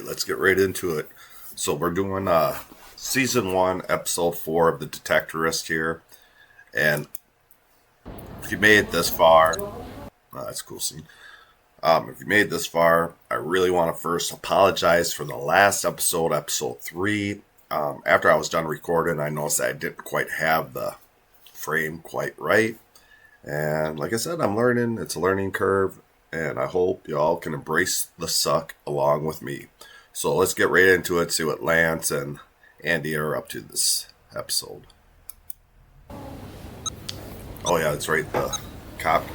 let's get right into it. So we're doing season 1, episode 4 of the Detectorists here. And if you made it this far, that's a cool scene. If you made it this far, I really want to first apologize for the last episode, episode 3. After I was done recording, I noticed that I didn't quite have the frame quite right. And like I said, I'm learning. It's a learning curve. And I hope y'all can embrace the suck along with me. So let's get right into it, see what Lance and Andy are up to this episode. Oh yeah, that's right, the copy.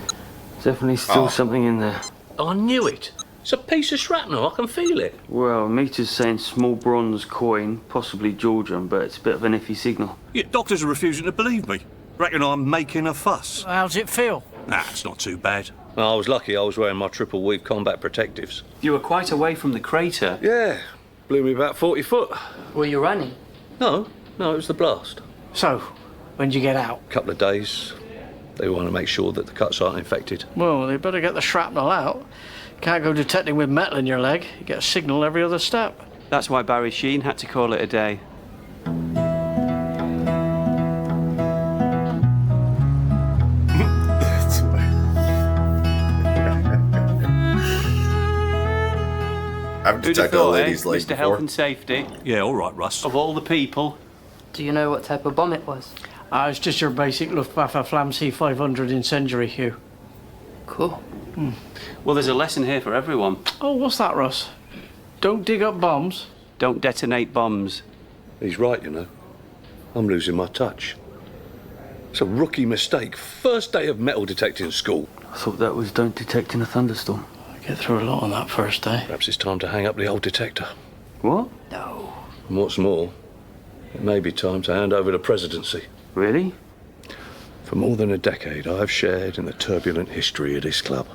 Definitely still something in there. I knew it. It's a piece of shrapnel, I can feel it. Well, meter's saying small bronze coin, possibly Georgian, but it's a bit of an iffy signal. Yeah, doctors are refusing to believe me. Reckon I'm making a fuss. How's it feel? Nah, it's not too bad. I was lucky I was wearing my triple weave combat protectives. You were quite away from the crater. Yeah, blew me about 40 foot. Were you running? No, it was the blast. So, when'd you get out? Couple of days. They want to make sure that the cuts aren't infected. Well, they better get the shrapnel out. Can't go detecting with metal in your leg. You get a signal every other step. That's why Barry Sheen had to call it a day. I've detected a lady's leg Mr. before. Health and Safety, Yeah, all right, Russ. of all the people. Do you know what type of bomb it was? It's just your basic Luftwaffe Flam C500 incendiary, Hugh. Cool. Well, there's a lesson here for everyone. Oh, what's that, Russ? Don't dig up bombs. Don't detonate bombs. He's right, you know. I'm losing my touch. It's a rookie mistake. First day of metal detecting school. I thought that was don't detect in a thunderstorm. I get through a lot on that first day. Perhaps it's time to hang up the old detector. What? No. And what's more, it may be time to hand over the presidency. Really? For more than a decade, I have shared in the turbulent history of this club.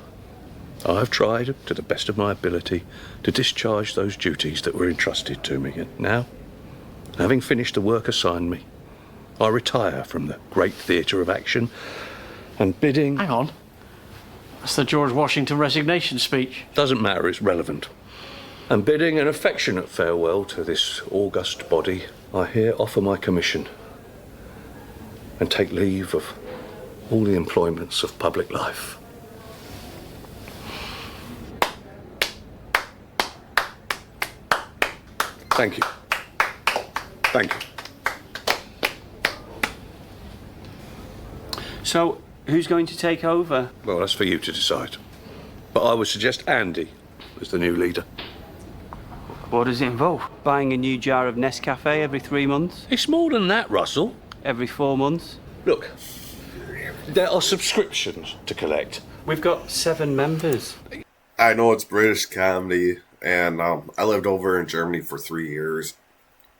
I have tried, to the best of my ability, to discharge those duties that were entrusted to me. And now, having finished the work assigned me, I retire from the great theatre of action and bidding... Hang on. That's the George Washington resignation speech. Doesn't matter, it's relevant. And bidding an affectionate farewell to this august body, I here offer my commission and take leave of all the employments of public life. Thank you. Thank you. So, who's going to take over? Well, that's for you to decide. But I would suggest Andy as the new leader. What does it involve? Buying a new jar of Nescafe every 3 months? It's more than that, Russell. Every 4 months? Look, there are subscriptions to collect. We've got 7 members. I know it's British comedy, and I lived over in Germany for 3 years,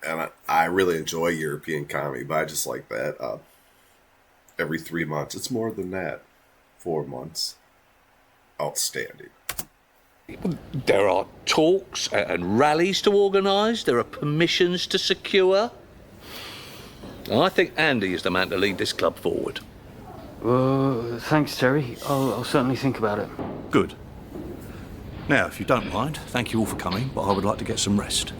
and I really enjoy European comedy, but I just like that. Every 3 months. It's more than that. 4 months. Outstanding. There are talks and rallies to organise. There are permissions to secure. I think Andy is the man to lead this club forward. Thanks, Terry. I'll certainly think about it. Good. Now, if you don't mind, thank you all for coming, but I would like to get some rest.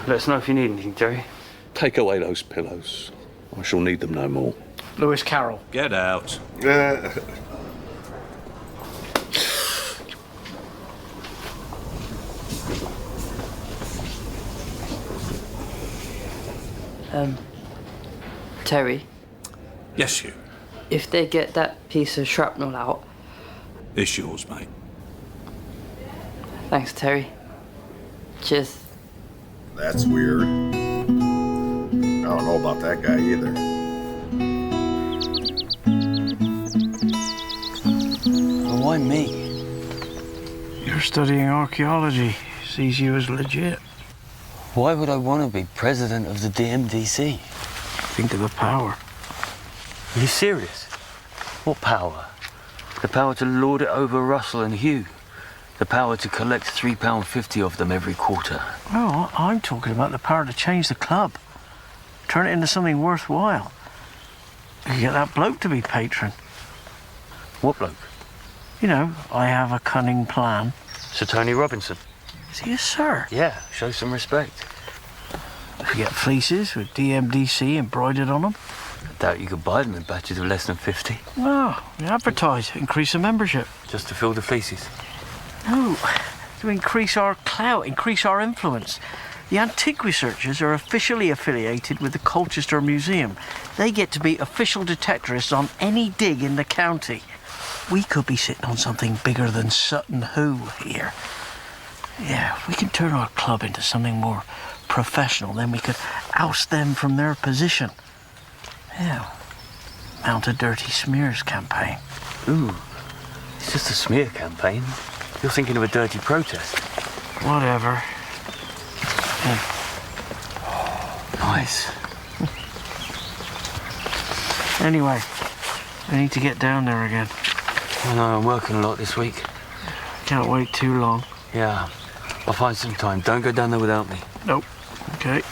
Let us know if you need anything, Terry. Take away those pillows. I shall need them no more. Lewis Carroll. Get out. Terry, Yes, you. if they get that piece of shrapnel out... It's yours, mate. Thanks, Terry. Cheers. That's weird. I don't know about that guy either. Well, why me? You're studying archaeology. Sees you as legit. Why would I want to be president of the DMDC? Think of the power. Are you serious? What power? The power to lord it over Russell and Hugh. The power to collect £3.50 of them every quarter. Oh, I'm talking about the power to change the club. Turn it into something worthwhile. You get that bloke to be patron. What bloke? You know, I have a cunning plan. Sir Tony Robinson. Is he a sir? Yeah, show some respect. If you get fleeces with DMDC embroidered on them. I doubt you could buy them in batches of less than 50. Well, we advertise, increase the membership. Just to fill the fleeces. No, to increase our clout, increase our influence. The antique researchers are officially affiliated with the Colchester Museum. They get to be official detectorists on any dig in the county. We could be sitting on something bigger than Sutton Hoo here. Yeah, if we can turn our club into something more professional, then we could oust them from their position. Yeah, mount a dirty smears campaign. Ooh, it's just a smear campaign. You're thinking of a dirty protest. Whatever. Nice. Anyway, I need to get down there again. I know, I'm working a lot this week. Can't wait too long. Yeah, I'll find some time. Don't go down there without me. Nope. Okay.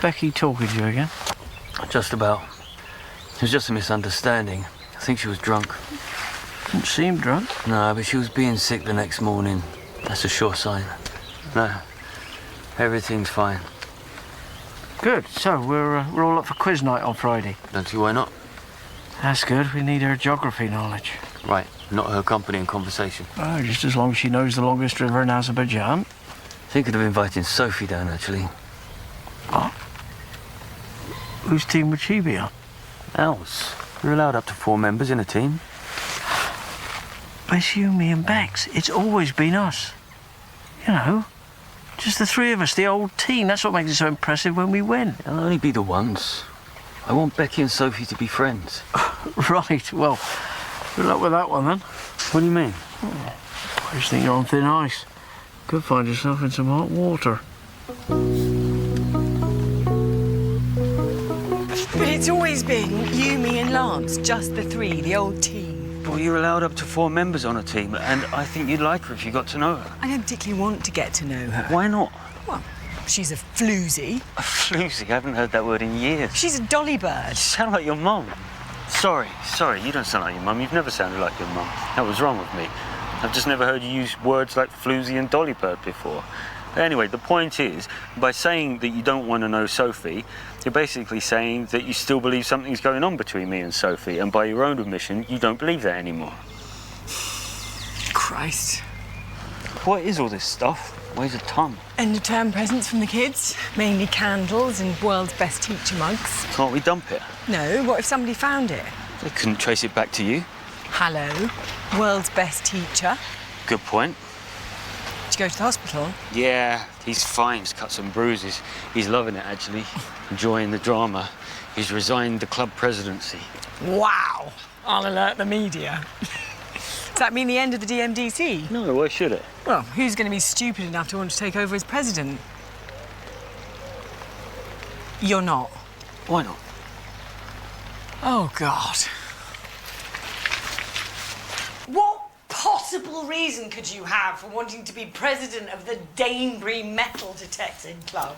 Becky talking to you again? Just about. It was just a misunderstanding. I think she was drunk. Didn't seem drunk. No, but she was being sick the next morning. That's a sure sign. No, everything's fine. Good. So we're all up for quiz night on Friday. Don't see why not. That's good. We need her geography knowledge. Right, not her company and conversation. Oh, just as long as she knows the longest river in Azerbaijan. Thinking of inviting Sophie down, actually. What? Whose team would she be on? Ours. We're allowed up to 4 members in a team. But it's you, me and Bex. It's always been us. You know, just the 3 of us, the old team. That's what makes it so impressive when we win. They'll only be the ones. I want Becky and Sophie to be friends. Right, well, good luck with that one then. What do you mean? I just think you're on thin ice. Could find yourself in some hot water. But it's always been you, me and Lance, just the 3, the old team. Well, you're allowed up to 4 members on a team, and I think you'd like her if you got to know her. I don't particularly want to get to know her. Why not? Well, she's a floozy. A floozy? I haven't heard that word in years. She's a dolly bird. You sound like your mum. Sorry, you don't sound like your mum. You've never sounded like your mum. That was wrong with me. I've just never heard you use words like floozy and dolly bird before. But anyway, the point is, by saying that you don't want to know Sophie, you're basically saying that you still believe something's going on between me and Sophie, and by your own admission, you don't believe that anymore. Christ. What is all this stuff? Weighs a ton. End of term presents from the kids. Mainly candles and world's best teacher mugs. Can't we dump it? No, what if somebody found it? They couldn't trace it back to you. Hello, world's best teacher. Good point. Did you go to the hospital? Yeah, he's fine. He's cut some bruises. He's loving it, actually. Enjoying the drama. He's resigned the club presidency. Wow. I'll alert the media. Does that mean the end of the DMDC? No, why should it? Well, who's going to be stupid enough to want to take over as president? You're not. Why not? Oh, God. What possible reason could you have for wanting to be president of the Danebury Metal Detecting Club?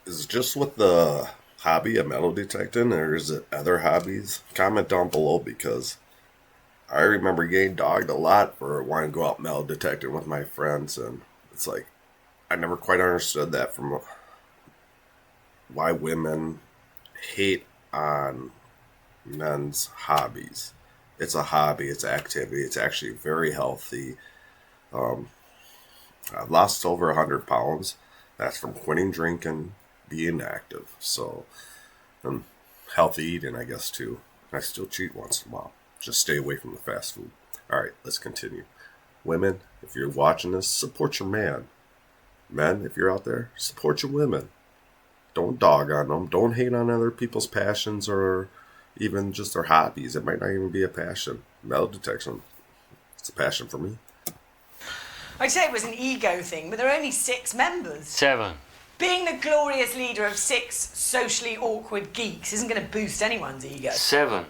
Is it just with the hobby of metal detecting, or is it other hobbies? Comment down below, because I remember getting dogged a lot for wanting to go out metal detecting with my friends, and it's like, I never quite understood that from why women hate on men's hobbies. It's a hobby, it's activity, it's actually very healthy. I've lost over 100 pounds. That's from quitting drinking, being active. So, healthy eating, I guess, too. I still cheat once in a while. Just stay away from the fast food. All right, let's continue. Women, if you're watching this, support your man. Men, if you're out there, support your women. Don't dog on them. Don't hate on other people's passions or even just their hobbies. It might not even be a passion. Metal detection, it's a passion for me. I'd say it was an ego thing, but there are only 6 members. 7. Being the glorious leader of 6 socially awkward geeks isn't going to boost anyone's ego. 7.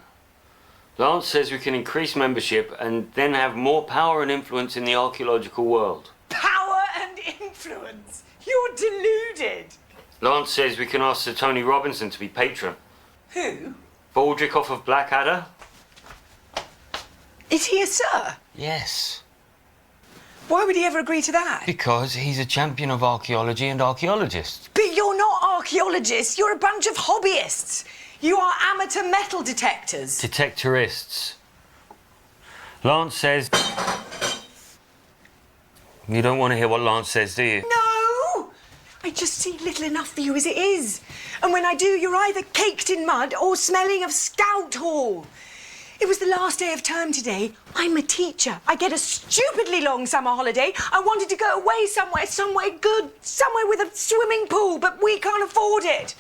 Lance says we can increase membership and then have more power and influence in the archaeological world. Power and influence? You're deluded. Lance says we can ask Sir Tony Robinson to be patron. Who? Baldrick off of Blackadder? Is he a sir? Yes. Why would he ever agree to that? Because he's a champion of archaeology and archaeologists. But you're not archaeologists. You're a bunch of hobbyists. You are amateur metal detectors. Detectorists. Lance says... You don't want to hear what Lance says, do you? No! I just see little enough for you as it is. And when I do, you're either caked in mud or smelling of Scout Hall. It was the last day of term today. I'm a teacher. I get a stupidly long summer holiday. I wanted to go away somewhere good, somewhere with a swimming pool, but we can't afford it.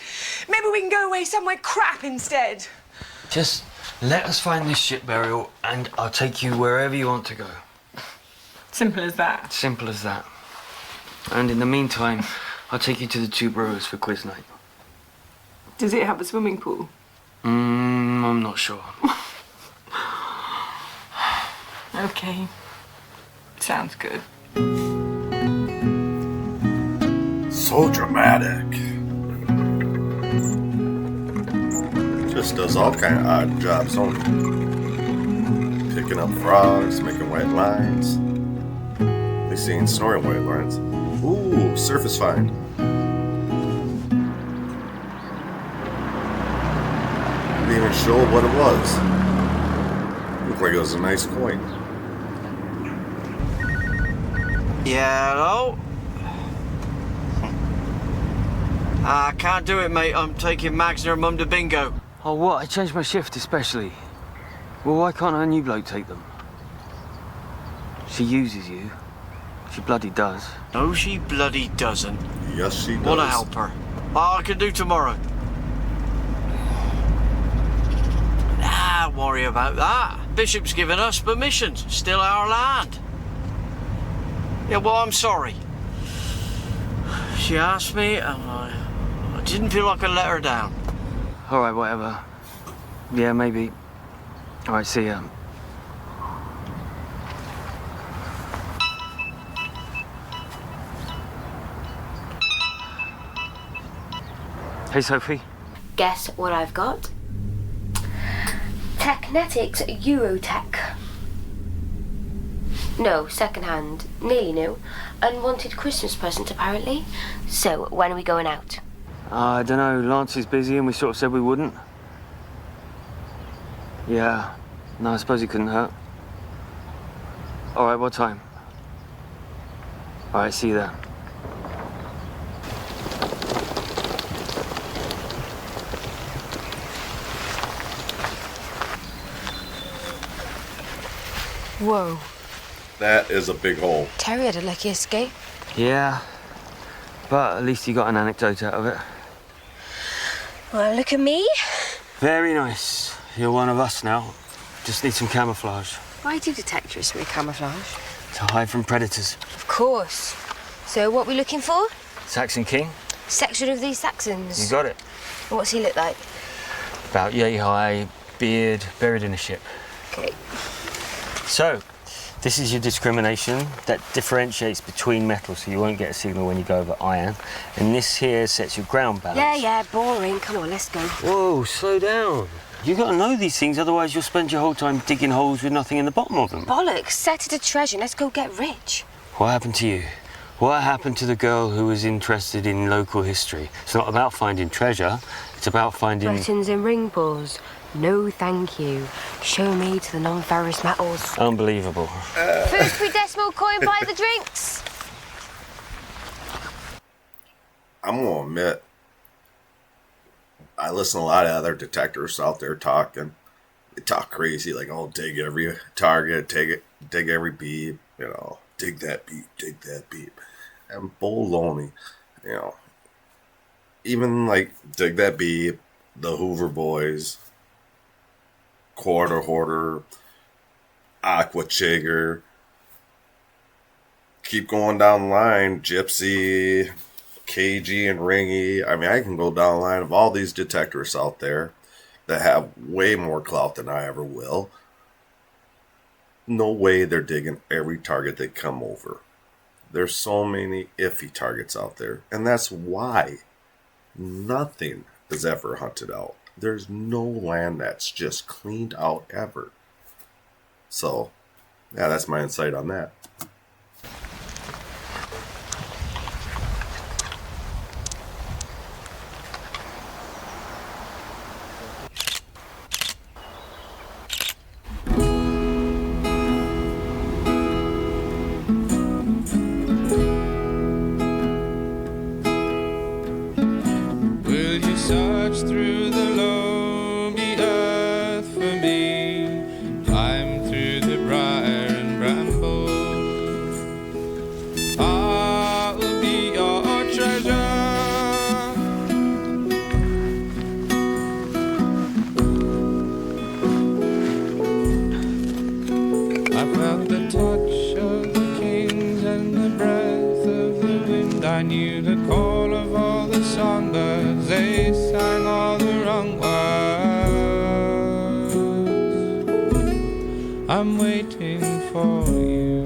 Maybe we can go away somewhere crap instead. Just let us find this ship burial and I'll take you wherever you want to go. Simple as that. Simple as that. And in the meantime, I'll take you to the Two Brewers for quiz night. Does it have a swimming pool? I'm not sure. Okay. Sounds good. So dramatic. Just does all kind of odd jobs, don't he? Picking up frogs, making white lines. They seen snoring white lines. Ooh, surface find. Didn't even show what it was. Looked like it was a nice coin. Yeah, hello? I can't do it, mate. I'm taking Mags and her mum to bingo. Oh, what? I changed my shift especially. Well, why can't our new bloke take them? She uses you. She bloody does. No, she bloody doesn't. Yes, she does. Wanna help her? I can do tomorrow. Don't worry about that. Bishop's given us permission. Still our land. Yeah, well, I'm sorry. She asked me, and I didn't feel like I let her down. All right, whatever. Yeah, maybe. All right, see ya. Hey, Sophie. Guess what I've got? Technetics Eurotech. No, second-hand, nearly new. Unwanted Christmas present, apparently. So, when are we going out? I don't know. Lance is busy and we sort of said we wouldn't. Yeah. No, I suppose it couldn't hurt. All right, what time? All right, see you there. Whoa. That is a big hole. Terry had a lucky escape. Yeah. But at least you got an anecdote out of it. Well, look at me. Very nice. You're one of us now. Just need some camouflage. Why do detectorists wear camouflage? To hide from predators. Of course. So, what we looking for? Saxon King? Section of these Saxons. You got it. What's he look like? About yay high, beard, buried in a ship. Okay. So, this is your discrimination that differentiates between metals, so you won't get a signal when you go over iron. And this here sets your ground balance. Yeah, boring. Come on, let's go. Whoa, slow down. You got to know these things, otherwise you'll spend your whole time digging holes with nothing in the bottom of them. Bollocks. Set it a treasure. Let's go get rich. What happened to you? What happened to the girl who was interested in local history? It's not about finding treasure, it's about finding... Buttons and ring pulls. No, thank you. Show me to the non-ferrous metals. Unbelievable. First 3 decimal coin, buy the drinks. I'm going to admit, I listen to a lot of other detectors out there talking. They talk crazy, like, oh, dig every target, dig every beep, you know, dig that beep. And baloney, you know. Even, like, dig that beep, the Hoover Boys, Quarter Hoarder, Aqua Chigger, keep going down the line, Gypsy, KG and Ringy. I mean, I can go down the line of all these detectorists out there that have way more clout than I ever will. No way they're digging every target they come over. There's so many iffy targets out there, and that's why nothing is ever hunted out. There's no land that's just cleaned out ever. So, yeah, that's my insight on that. I'm waiting for you.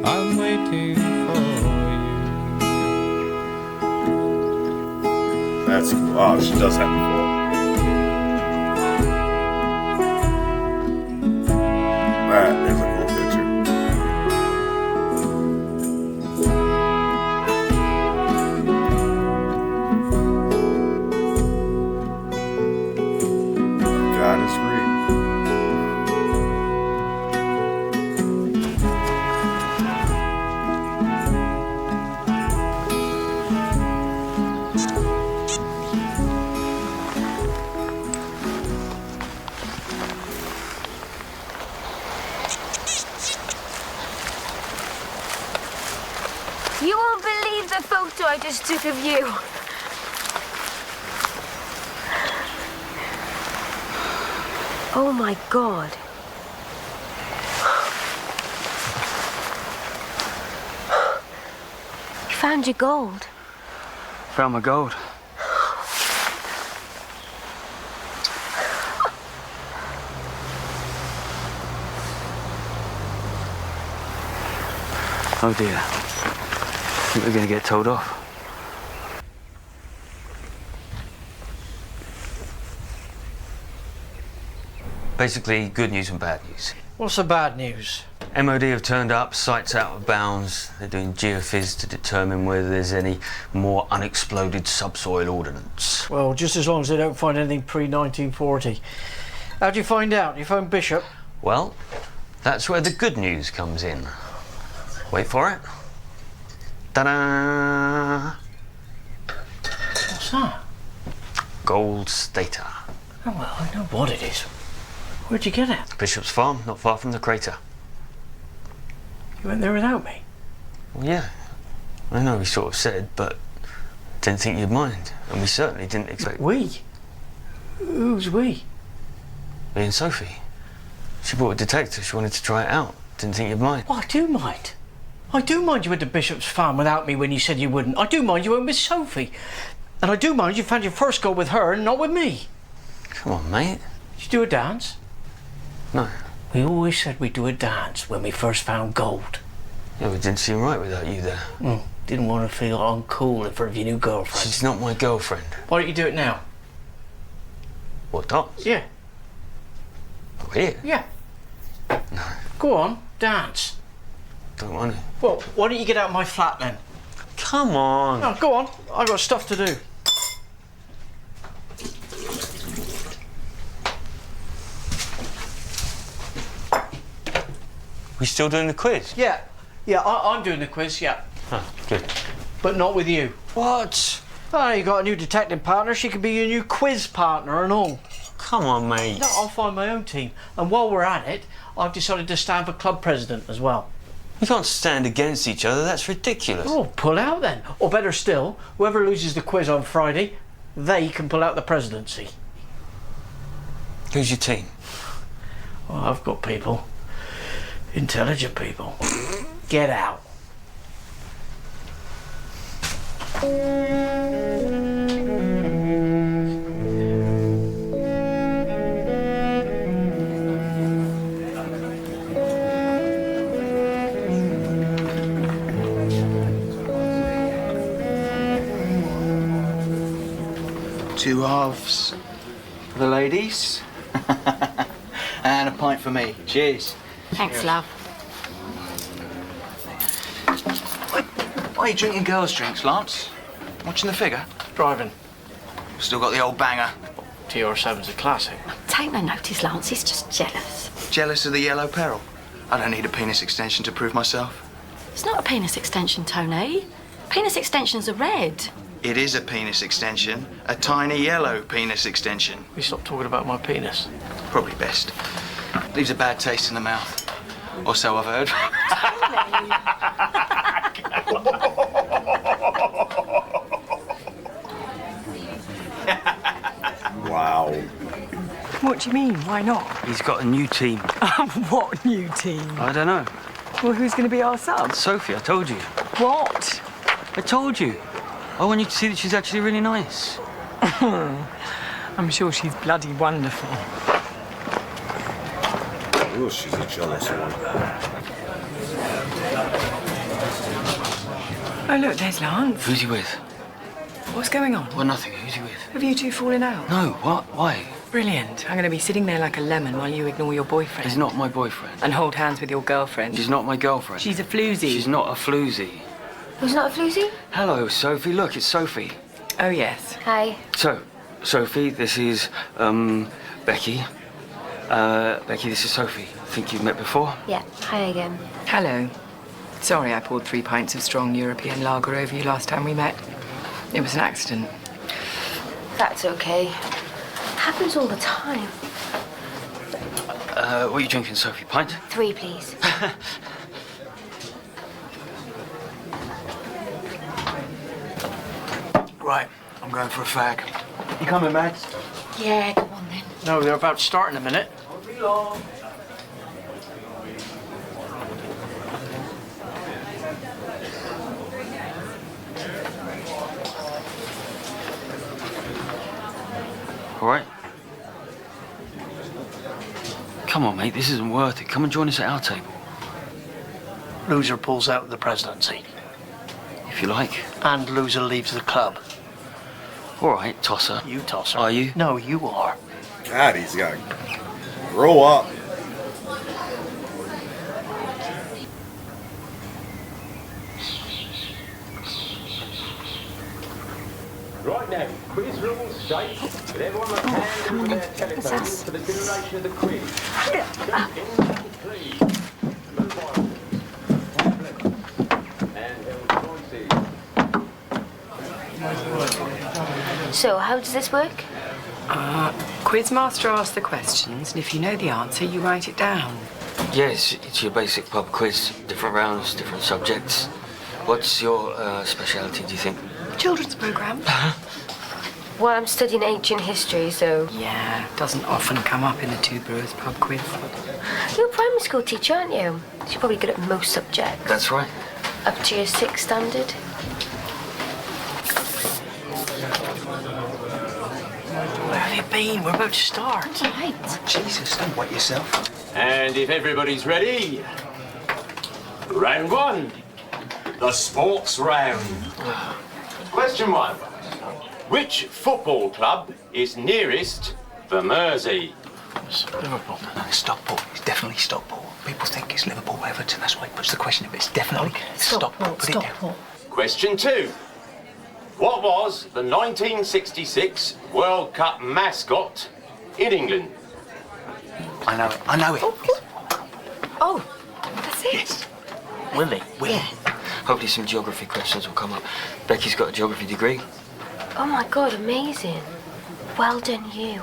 I'm waiting for you. That's cool. Oh, she does have the full. That is a cool picture. God is free. You won't believe the photo I just took of you. Oh my God. You found your gold. Found my gold. Oh dear. I think we're going to get told off. Basically, good news and bad news. What's the bad news? MOD have turned up, sites out of bounds. They're doing geophys to determine whether there's any more unexploded subsoil ordnance. Well, just as long as they don't find anything pre-1940. How'd you find out? You phoned Bishop? Well, that's where the good news comes in. Wait for it. Ta-da! What's that? Gold stater. Oh, well, I know what it is. Where'd you get it? Bishop's Farm, not far from the crater. You went there without me? Well, yeah. I know we sort of said, but didn't think you'd mind. And we certainly didn't expect... We? Who's we? Me and Sophie. She bought a detector. She wanted to try it out. Didn't think you'd mind. Well, I do mind. I do mind you went to Bishop's Farm without me when you said you wouldn't. I do mind you went with Sophie. And I do mind you found your first goal with her and not with me. Come on, mate. Did you do a dance? No. We always said we'd do a dance when we first found gold. Yeah, it didn't seem right without you there. Didn't want to feel uncool in front of your new girlfriend. She's not my girlfriend. Why don't you do it now? What, dance? Yeah. Oh, here? Yeah. No. Go on, dance. Don't want to. Well, why don't you get out of my flat then? Come on. No, go on. I've got stuff to do. We still doing the quiz? Yeah. Yeah, I'm doing the quiz, yeah. Huh, good. But not with you. What? Oh, you got a new detective partner. She could be your new quiz partner and all. Come on, mate. No, I'll find my own team. And while we're at it, I've decided to stand for club president as well. We can't stand against each other. That's ridiculous. Oh, pull out then. Or better still, whoever loses the quiz on Friday, they can pull out the presidency. Who's your team? Oh, I've got people. Intelligent people. Get out. Two halves for the ladies. And a pint for me. Cheers. Thanks, love. Why are you drinking girls' drinks, Lance? Watching the figure? Driving. Still got the old banger. TR7's a classic. Take no notice, Lance. He's just jealous. Jealous of the yellow peril? I don't need a penis extension to prove myself. It's not a penis extension, Tony. Penis extensions are red. It is a penis extension. A tiny yellow penis extension. We stopped talking about my penis. Probably best. Leaves a bad taste in the mouth. Or so I've heard. Wow. What do you mean? Why not? He's got a new team. What new team? I don't know. Well, who's going to be our sub? Sophie, I told you. What? I told you. I want you to see that she's actually really nice. I'm sure she's bloody wonderful. Ooh, she's a jealous one. Oh, look, there's Lance. Who's he with? What's going on? Well, nothing. Who's he with? Have you two fallen out? No, what? Why? Brilliant. I'm going to be sitting there like a lemon while you ignore your boyfriend. He's not my boyfriend. And hold hands with your girlfriend. She's not my girlfriend. She's a floozy. She's not a floozy. Who's not a floozy? Hello, Sophie. Look, it's Sophie. Oh, yes. Hi. So, Sophie, this is, Becky. Becky, this is Sophie. Think you've met before? Yeah, hi again. Hello. Sorry I poured 3 pints of strong European lager over you last time we met. It was an accident. That's okay. Happens all the time. What are you drinking, Sophie? Pint? 3, please. Right, I'm going for a fag. You coming, Max? Yeah, come on then. No, they're about to start in a minute. All right. Come on, mate. This isn't worth it. Come and join us at our table. Loser pulls out of the presidency. If you like. And loser leaves the club. All right, tosser. You tosser. Are you? No, you are. God, he's got to grow up. Right now, quiz rules state that everyone must hand in their telephones for the duration of the quiz. Please, move on. Tablets and choices. So, how does this work? Quizmaster asks the questions, and if you know the answer, you write it down. Yes, it's your basic pub quiz. Different rounds, different subjects. What's your speciality, do you think? Children's programme. Well, I'm studying ancient history, so... Yeah, doesn't often come up in the Two Brewers pub quiz. You're a primary school teacher, aren't you? So you're probably good at most subjects. That's right. Up to your 6 standard. Where have you been? We're about to start. Right. Jesus, don't wet yourself. And if everybody's ready, round 1, the sports round. Question 1. Which football club is nearest the Mersey? It's Liverpool. No, it's Stockport. It's definitely Stockport. People think it's Liverpool, Everton. That's why he puts the question if it's definitely Stockport. Put it down. Question 2. What was the 1966 World Cup mascot in England? I know it. I know it. Oh, that's it? Yes. Willie. Willie. Yeah. Hopefully some geography questions will come up. Becky's got a geography degree. Oh my God, amazing. Well done, you.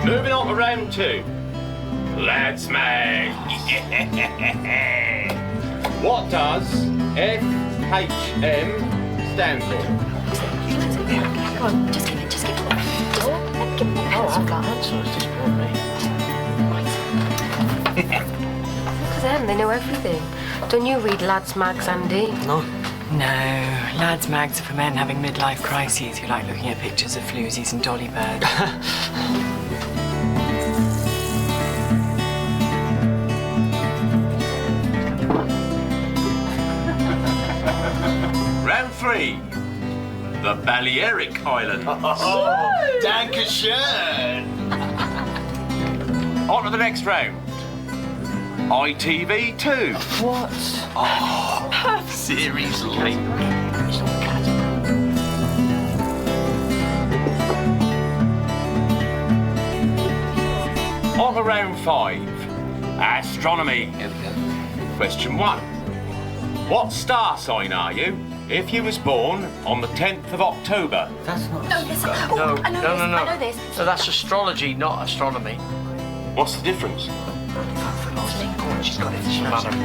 Moving on to round 2. Lads mag. What does FHM stand for? Come on, just give it. Give it a pencil. Look at them, they know everything. Don't you read Lads Mags, Andy? No. No, lads' mags are for men having midlife crises who like looking at pictures of floozies and dolly birds. Round 3. The Balearic Islands. Dankeschön. On to the next round. ITV2. What? Oh, series link. On to round 5. Astronomy. Here we go. Question 1. What star sign are you if you was born on the 10th of October? That's not... No, listen. No, Oh, I know no, this. no, no. I know this. So that's astrology, not astronomy. What's the difference? She's got it. She Doesn't knows it. matter.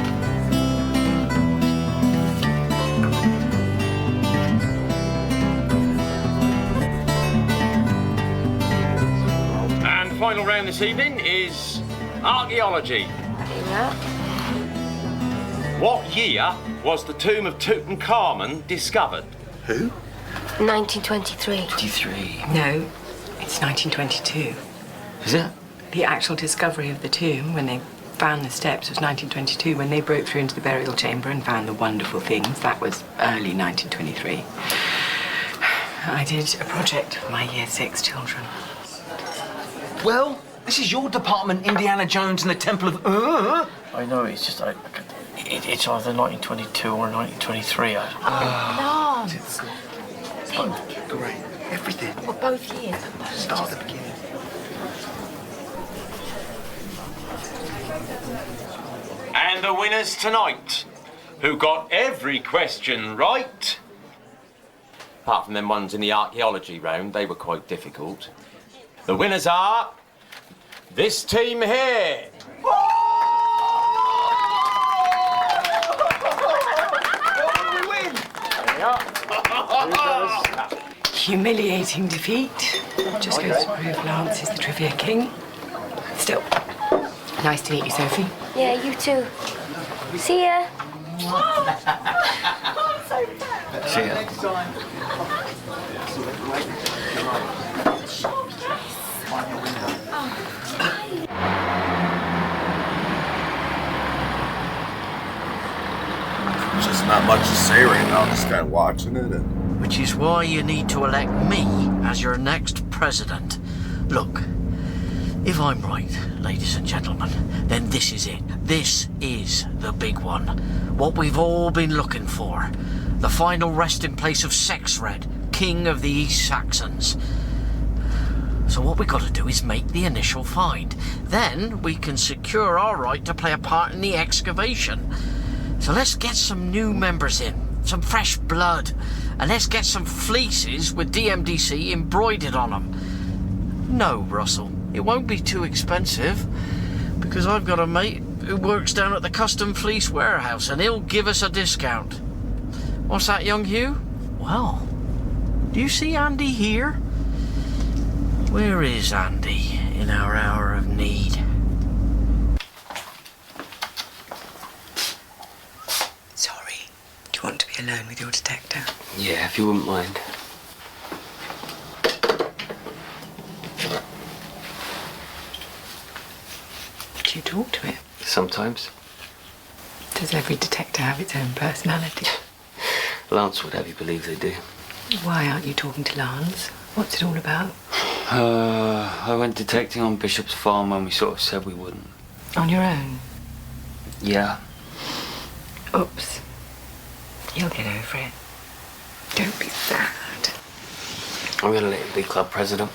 And final round this evening is archaeology. What year was the tomb of Tutankhamun discovered? Who? 1923. 23. No, it's 1922. Is it? The actual discovery of the tomb, when they found the steps, was 1922. When they broke through into the burial chamber and found the wonderful things, that was early 1923. I did a project for my Year 6 children. Well, this is your department, Indiana Jones and the Temple of... I know, it's just like... It's either 1922 or 1923. It's great. Everything. Well, both years. Start at the beginning. And the winners tonight, who got every question right, apart from them ones in the archaeology round, they were quite difficult. The winners are this team here. Humiliating defeat. Just goes to prove Lance is the trivia king. Still, nice to meet you, Sophie. Yeah, you too. See ya. See ya. Just not much to say right now. Just kind of watching it. And Which is why you need to elect me as your next president. Look, if I'm right, ladies and gentlemen, then this is it. This is the big one. What we've all been looking for. The final resting place of Sexred, King of the East Saxons. So what we got to do is make the initial find. Then we can secure our right to play a part in the excavation. So let's get some new members in, some fresh blood, and let's get some fleeces with DMDC embroidered on them. No, Russell, it won't be too expensive, because I've got a mate who works down at the Custom Fleece Warehouse, and he'll give us a discount. What's that, young Hugh? Well, do you see Andy here? Where is Andy in our hour of need? Sorry. Do you want to be alone with your detector? Yeah, if you wouldn't mind. Do you talk to it? Sometimes. Does every detector have its own personality? Lance would have you believe they do. Why aren't you talking to Lance? What's it all about? I went detecting on Bishop's farm when we sort of said we wouldn't. On your own? Yeah. Oops. You'll get over it. Don't be sad. I'm gonna let him be club president.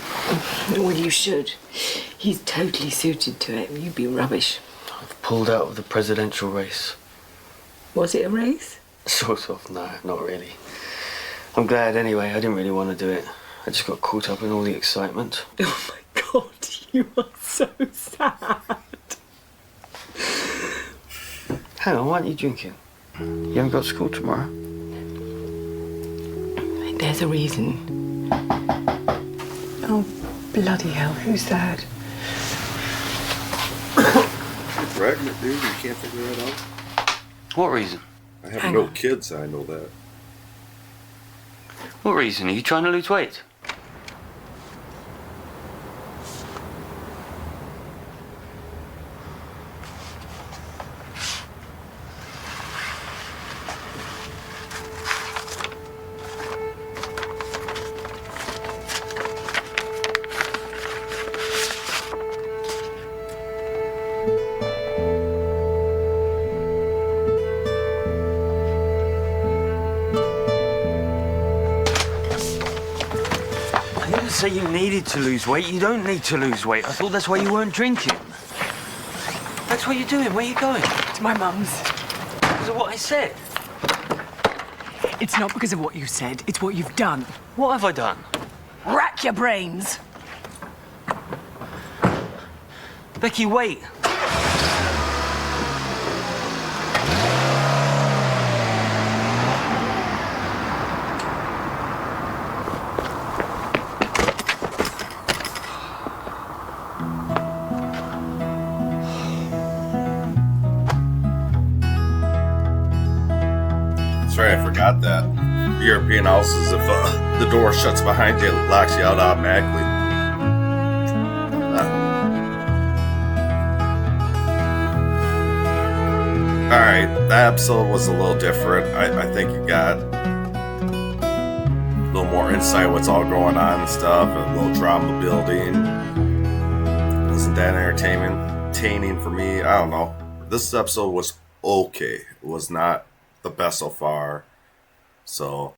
Well, you should. He's totally suited to it. You'd be rubbish. I've pulled out of the presidential race. Was it a race? Sort of, no, not really. I'm glad anyway. I didn't really want to do it. I just got caught up in all the excitement. Oh my God, you are so sad. Hang on, why aren't you drinking? You haven't got school tomorrow? There's a reason. Oh, bloody hell, who's that? you're pregnant, dude. You can't figure that out. What reason? I have Hang no on. kids. I know that. What reason? Are you trying to lose weight? I didn't say you needed to lose weight. You don't need to lose weight. I thought that's why you weren't drinking. That's what you're doing. Where are you going? To my mum's. Because of what I said. It's not because of what you said, it's what you've done. What have I done? Rack your brains. Becky, wait. right, I forgot that. European houses, if the door shuts behind you, it locks you out automatically. Alright, that episode was a little different. I think you got a little more insight what's all going on and stuff, a little drama building. Wasn't that entertaining for me? I don't know. This episode was okay. It was not the best so far. So